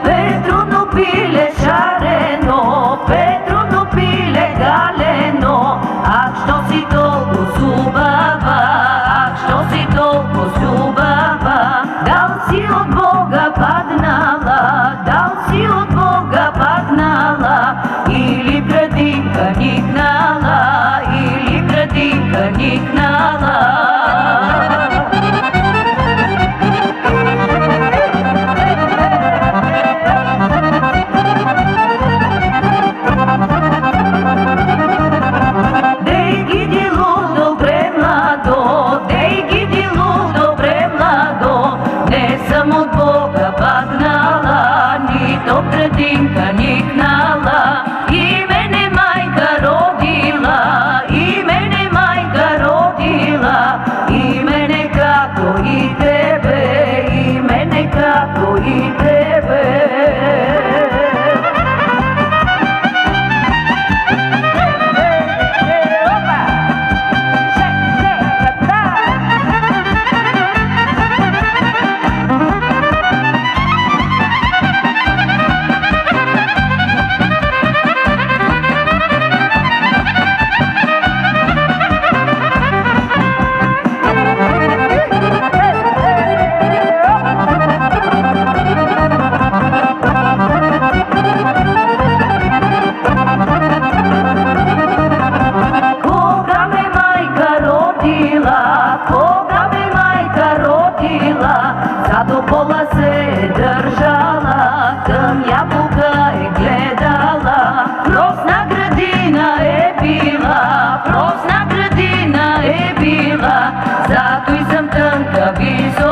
Петруно пиле шарено, Петруно пиле галено, ах што си толку зубава, ах што си толку зубава. Дал си од Бога паднала, дал си од Бога паднала, или градинка никнала, или градинка никнала. Градинка никнала, и мене мајка родила, и мене мајка родила, и мене како и тебе, и мене како и тебе. До пола се држала, към јаболка е гледала. Просна градина е била, просна градина е била, затоа и сам тънка висока.